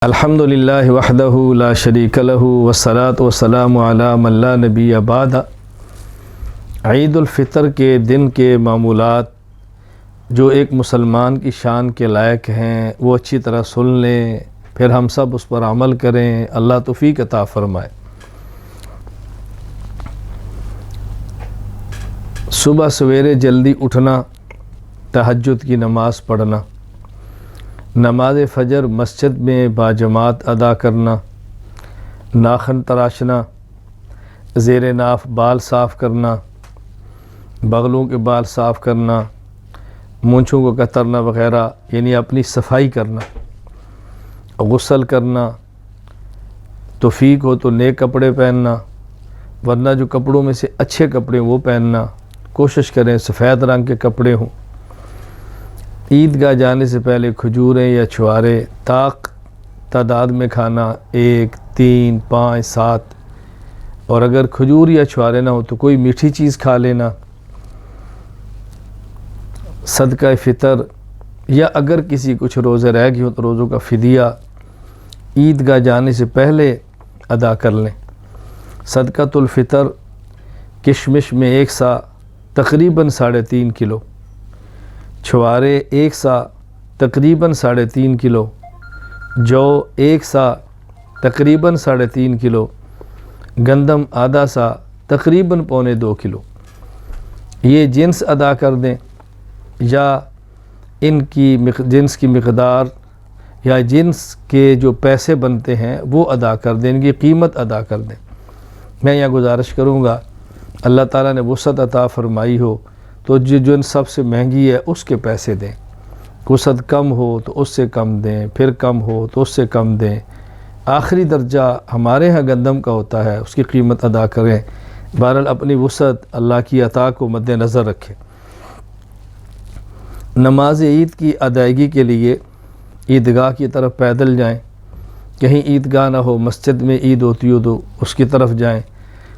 الحمدللہ وحدہ لا شریک لہ والصلاۃ والسلام علی من لا نبی بعد۔ عید الفطر کے دن کے معمولات جو ایک مسلمان کی شان کے لائق ہیں وہ اچھی طرح سن لیں، پھر ہم سب اس پر عمل کریں، اللہ توفیق عطا فرمائے۔ صبح سویرے جلدی اٹھنا، تہجد کی نماز پڑھنا، نماز فجر مسجد میں باجماعت ادا کرنا، ناخن تراشنا، زیر ناف بال صاف کرنا، بغلوں کے بال صاف کرنا، مونچھوں کو کترنا وغیرہ، یعنی اپنی صفائی کرنا، غسل کرنا، توفیق ہو تو نیک کپڑے پہننا، ورنہ جو کپڑوں میں سے اچھے کپڑے وہ پہننا، کوشش کریں سفید رنگ کے کپڑے ہوں۔ عیدگاہ جانے سے پہلے کھجوریں یا چھوارے طاق تعداد میں کھانا، 1، 3، 5، 7، اور اگر کھجور یا چھوارے نہ ہو تو کوئی میٹھی چیز کھا لینا۔ صدقہ فطر یا اگر کسی کچھ روزے رہ گئے ہوں تو روزوں کا فدیہ عیدگاہ جانے سے پہلے ادا کر لیں۔ صدقۃ الفطر کشمش میں 1 سا تقریباً 3.5 کلو، چھوارے 1 سا تقریباً 3.5 کلو، جو 1 سا تقریباً 3.5 کلو، گندم آدھا سا تقریباً 1.25 کلو۔ یہ جنس ادا کر دیں یا ان کی جنس کی مقدار یا جنس کے جو پیسے بنتے ہیں وہ ادا کر دیں، ان کی قیمت ادا کر دیں۔ میں یہاں گزارش کروں گا اللہ تعالیٰ نے وسعت عطا فرمائی ہو تو جو سب سے مہنگی ہے اس کے پیسے دیں، وسعت کم ہو تو اس سے کم دیں، پھر کم ہو تو اس سے کم دیں، آخری درجہ ہمارے ہاں گندم کا ہوتا ہے، اس کی قیمت ادا کریں۔ بہرحال اپنی وسعت اللہ کی عطا کو مد نظر رکھیں۔ نماز عید کی ادائیگی کے لیے عیدگاہ کی طرف پیدل جائیں، کہیں عیدگاہ نہ ہو مسجد میں عید ہوتی ہو تو اس کی طرف جائیں،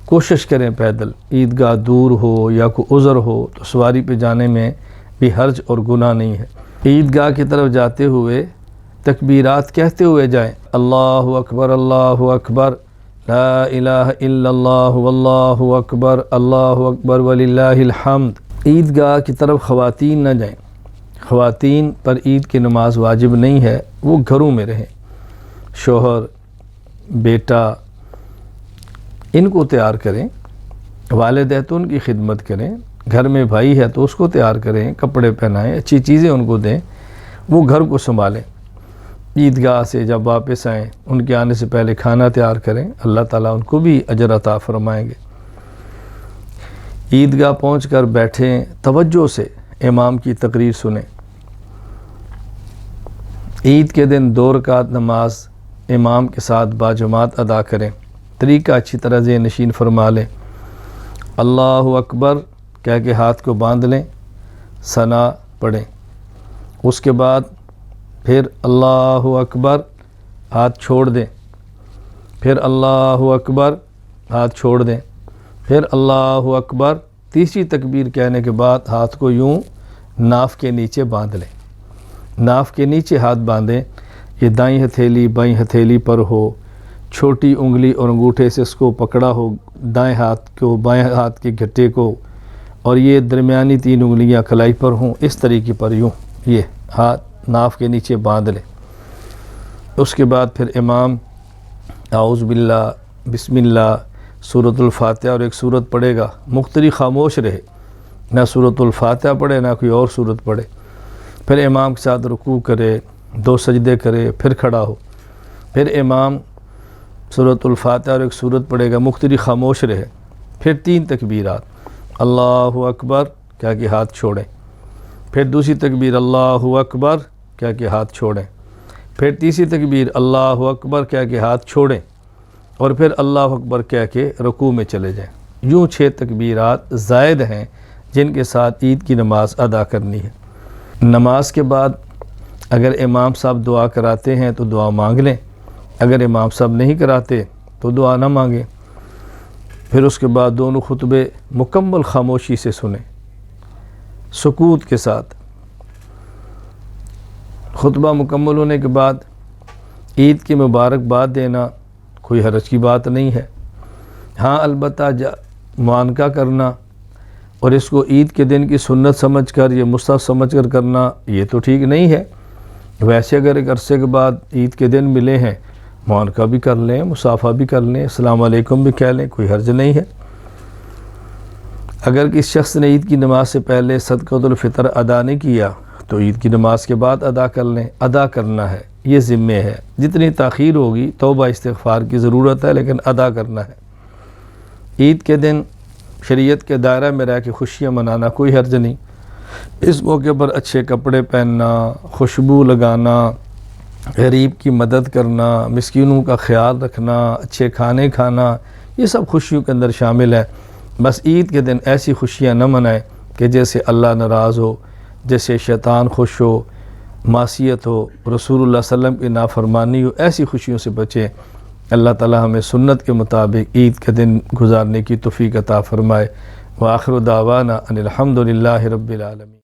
کوشش کریں پیدل۔ عیدگاہ دور ہو یا کوئی عذر ہو تو سواری پہ جانے میں بھی حرج اور گناہ نہیں ہے۔ عیدگاہ کی طرف جاتے ہوئے تکبیرات کہتے ہوئے جائیں، اللہ اکبر اللہ اکبر، لا الہ الا اللہ واللہ اکبر، اللہ اکبر وللہ الحمد۔ عیدگاہ کی طرف خواتین نہ جائیں، خواتین پر عید کی نماز واجب نہیں ہے، وہ گھروں میں رہیں۔ شوہر، بیٹا، ان کو تیار کریں، والد ہے تو ان کی خدمت کریں، گھر میں بھائی ہے تو اس کو تیار کریں، کپڑے پہنائیں، اچھی چیزیں ان کو دیں، وہ گھر کو سنبھالیں۔ عیدگاہ سے جب واپس آئیں ان کے آنے سے پہلے کھانا تیار کریں، اللہ تعالیٰ ان کو بھی اجر عطا فرمائیں گے۔ عیدگاہ پہنچ کر بیٹھیں، توجہ سے امام کی تقریر سنیں۔ عید کے دن 2 رکعت نماز امام کے ساتھ باجماعت ادا کریں۔ طریقہ اچھی طرح ذہن نشین فرما لیں۔ اللہ اکبر کہہ کے ہاتھ کو باندھ لیں، ثنا پڑھیں، اس کے بعد پھر اللہ اکبر ہاتھ چھوڑ دیں، پھر اللہ اکبر ہاتھ چھوڑ دیں، پھر اللہ اکبر، تیسری تکبیر کہنے کے بعد ہاتھ کو یوں ناف کے نیچے باندھ لیں، ناف کے نیچے ہاتھ باندھیں، یہ دائیں ہتھیلی بائیں ہتھیلی پر ہو، چھوٹی انگلی اور انگوٹھے سے اس کو پکڑا ہو دائیں ہاتھ کو، بائیں ہاتھ کے گھٹے کو، اور یہ درمیانی 3 انگلیاں کلائی پر ہوں، اس طریقے پر یوں یہ ہاتھ ناف کے نیچے باندھ لیں۔ اس کے بعد پھر امام اعوذ باللہ، بسم اللہ، سورۃ الفاتحہ اور ایک سورت پڑھے گا، مختری خاموش رہے، نہ سورۃ الفاتحہ پڑھے نہ کوئی اور سورت پڑھے، پھر امام کے ساتھ رکوع کرے، 2 سجدے کرے، پھر کھڑا ہو، پھر امام سورۃ الفاتحہ اور ایک سورت پڑھے گا، مختری خاموش رہے، پھر 3 تکبیرات، اللہ اکبر کہہ کے ہاتھ چھوڑیں، پھر دوسری تکبیر اللہ اکبر کہہ کے ہاتھ چھوڑیں، پھر تیسری تکبیر اللہ اکبر کہہ کے ہاتھ چھوڑیں، اور پھر اللہ اکبر کہہ کے رکوع میں چلے جائیں۔ یوں 6 تکبیرات زائد ہیں جن کے ساتھ عید کی نماز ادا کرنی ہے۔ نماز کے بعد اگر امام صاحب دعا کراتے ہیں تو دعا مانگ لیں، اگر امام صاحب نہیں کراتے تو دعا نہ مانگیں۔ پھر اس کے بعد دونوں خطبے مکمل خاموشی سے سنیں، سکوت کے ساتھ۔ خطبہ مکمل ہونے کے بعد عید کی مبارکباد دینا کوئی حرج کی بات نہیں ہے، ہاں البتہ معانقہ کرنا اور اس کو عید کے دن کی سنت سمجھ کر یا مستحب سمجھ کر کرنا یہ تو ٹھیک نہیں ہے۔ ویسے اگر ایک عرصے کے بعد عید کے دن ملے ہیں، معانقہ بھی کر لیں، مصافحہ بھی کر لیں، السلام علیکم بھی کہہ لیں، کوئی حرج نہیں ہے۔ اگر کسی شخص نے عید کی نماز سے پہلے صدقۃ الفطر ادا نہیں کیا تو عید کی نماز کے بعد ادا کر لیں، ادا کرنا ہے، یہ ذمہ ہے۔ جتنی تاخیر ہوگی توبہ استغفار کی ضرورت ہے، لیکن ادا کرنا ہے۔ عید کے دن شریعت کے دائرہ میں رہ کے خوشیاں منانا کوئی حرج نہیں۔ اس موقع پر اچھے کپڑے پہننا، خوشبو لگانا، غریب کی مدد کرنا، مسکینوں کا خیال رکھنا، اچھے کھانے کھانا، یہ سب خوشیوں کے اندر شامل ہے۔ بس عید کے دن ایسی خوشیاں نہ منائیں کہ جیسے اللہ ناراض ہو، جیسے شیطان خوش ہو، معصیت ہو، رسول اللہ صلی اللہ علیہ وسلم کی نافرمانی ہو، ایسی خوشیوں سے بچیں۔ اللہ تعالی ہمیں سنت کے مطابق عید کے دن گزارنے کی توفیق عطا فرمائے۔ وآخر دعوانا ان الحمد للہ رب العالمین۔